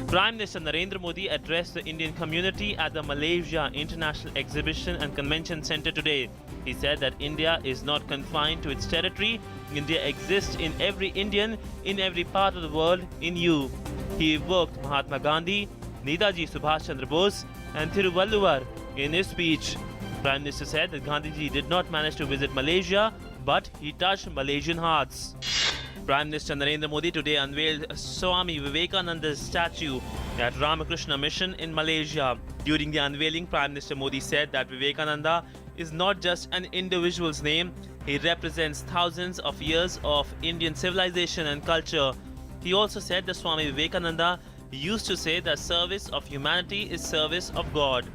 Prime Minister Narendra Modi addressed the Indian community at the Malaysia International Exhibition and Convention Centre today. He said that India is not confined to its territory. India exists in every Indian, in every part of the world, in you. He evoked Mahatma Gandhi, Netaji Subhash Chandra Bose and Thiruvalluvar in his speech. Prime Minister said that Gandhiji did not manage to visit Malaysia, but he touched Malaysian hearts. Prime Minister Narendra Modi today unveiled Swami Vivekananda's statue at Ramakrishna Mission in Malaysia. During the unveiling, Prime Minister Modi said that Vivekananda is not just an individual's name, he represents thousands of years of Indian civilization and culture. He also said that Swami Vivekananda used to say that service of humanity is service of God.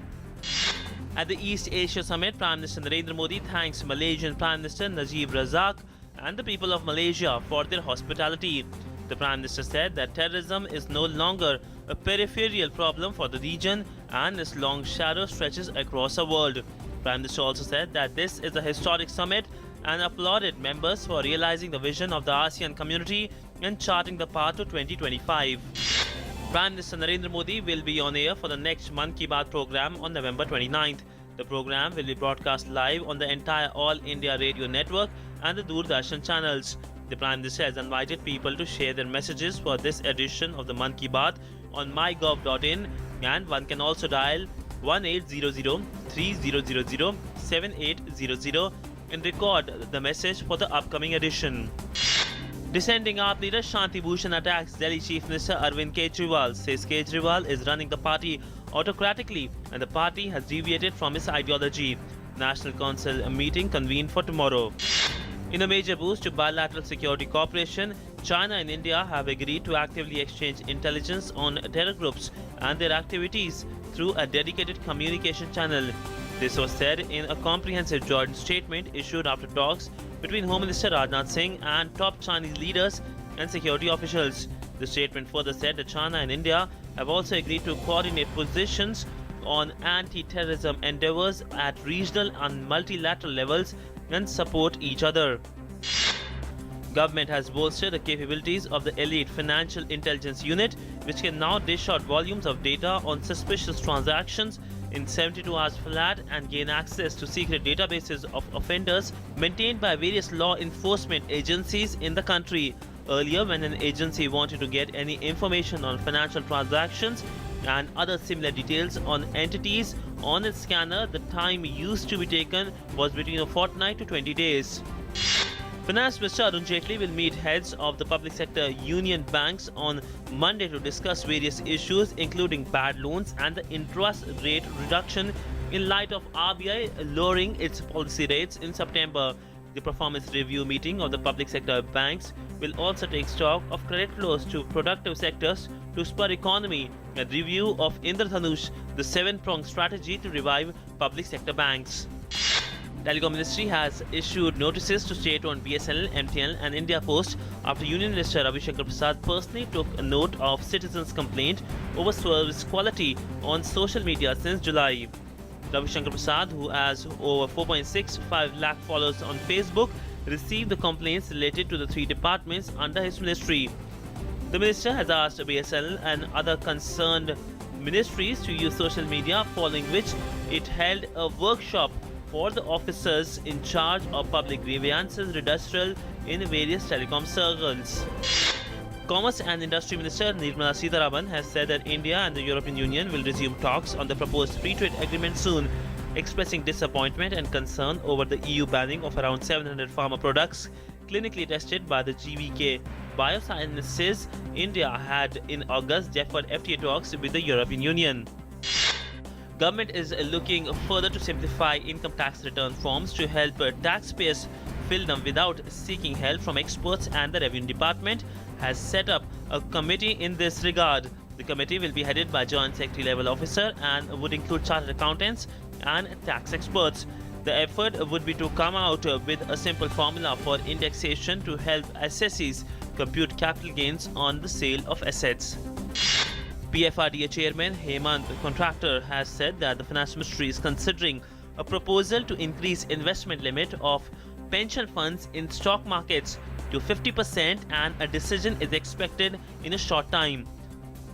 At the East Asia Summit, Prime Minister Narendra Modi thanks Malaysian Prime Minister Najib Razak and the people of Malaysia for their hospitality. The Prime Minister said that terrorism is no longer a peripheral problem for the region and its long shadow stretches across the world. Prime Minister also said that this is a historic summit and applauded members for realizing the vision of the ASEAN community and charting the path to 2025. Prime Minister Narendra Modi will be on air for the next Mann Ki Baat program on November 29th. The program will be broadcast live on the entire All India Radio network and the Doordarshan channels. The Prime Minister has invited people to share their messages for this edition of the Mann Ki Baat on mygov.in, and one can also dial 1800-3000-7800 and record the message for the upcoming edition. Dissenting AAP leader Shanti Bhushan attacks Delhi Chief Minister Arvind Kejriwal, says Kejriwal is running the party autocratically and the party has deviated from its ideology. National Council meeting convened for tomorrow. In a major boost to bilateral security cooperation, China and India have agreed to actively exchange intelligence on terror groups and their activities through a dedicated communication channel. This was said in a comprehensive joint statement issued after talks between Home Minister Rajnath Singh and top Chinese leaders and security officials. The statement further said that China and India have also agreed to coordinate positions on anti-terrorism endeavors at regional and multilateral levels and support each other. Government has bolstered the capabilities of the Elite Financial Intelligence Unit, which can now dish out volumes of data on suspicious transactions in 72 hours flat and gain access to secret databases of offenders maintained by various law enforcement agencies in the country. Earlier, when an agency wanted to get any information on financial transactions and other similar details on entities on its scanner, the time used to be taken was between a fortnight to 20 days. Finance Minister Arun Jaitley will meet heads of the public sector union banks on Monday to discuss various issues including bad loans and the interest rate reduction in light of RBI lowering its policy rates in September. The performance review meeting of the public sector banks will also take stock of credit flows to productive sectors to spur economy, a review of Indradhanush, the seven-pronged strategy to revive public sector banks. Telecom Ministry has issued notices to state-owned BSNL, MTNL and India Post after Union Minister Ravi Shankar Prasad personally took a note of citizens' complaint over service quality on social media since July. Ravi Shankar Prasad, who has over 4.65 lakh followers on Facebook, received the complaints related to the three departments under his ministry. The minister has asked BSNL and other concerned ministries to use social media, following which it held a workshop for the officers in charge of public grievances redressal in various telecom circles. Commerce and Industry Minister Nirmala Sitharaman has said that India and the European Union will resume talks on the proposed free trade agreement soon, expressing disappointment and concern over the EU banning of around 700 pharma products clinically tested by the GVK Biosciences. India had in August deferred FTA talks with the European Union. Government is looking further to simplify income tax return forms to help taxpayers fill them without seeking help from experts, and the Revenue Department has set up a committee in this regard. The committee will be headed by Joint Secretary level officer and would include chartered accountants and tax experts. The effort would be to come out with a simple formula for indexation to help assessees compute capital gains on the sale of assets. PFRDA Chairman Hemant Contractor has said that the Finance Ministry is considering a proposal to increase investment limit of pension funds in stock markets to 50%, and a decision is expected in a short time.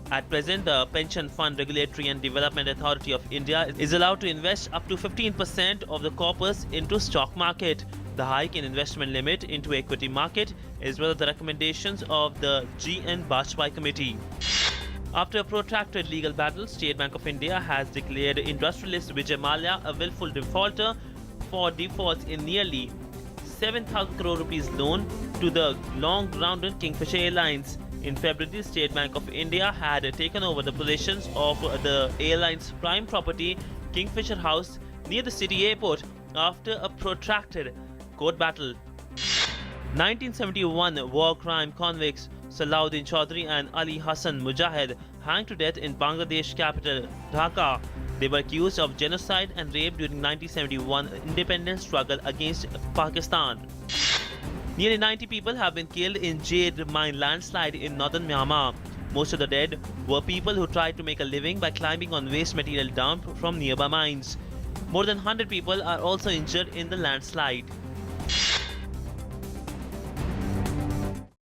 At present, the Pension Fund Regulatory and Development Authority of India is allowed to invest up to 15% of the corpus into stock market. The hike in investment limit into equity market is one of the recommendations of the G.N. Bajpai Committee. After a protracted legal battle, State Bank of India has declared industrialist Vijay Mallya a willful defaulter for defaults in nearly 7,000 crore rupees loan to the long-grounded Kingfisher Airlines. In February, State Bank of India had taken over the possessions of the airline's prime property, Kingfisher House, near the city airport after a protracted court battle. 1971 war crime convicts Salahuddin Chaudhary and Ali Hassan Mujahid hanged to death in Bangladesh capital Dhaka. They were accused of genocide and rape during 1971 independence struggle against Pakistan. Nearly 90 people have been killed in Jade mine landslide in northern Myanmar. Most of the dead were people who tried to make a living by climbing on waste material dumped from nearby mines. More than 100 people are also injured in the landslide.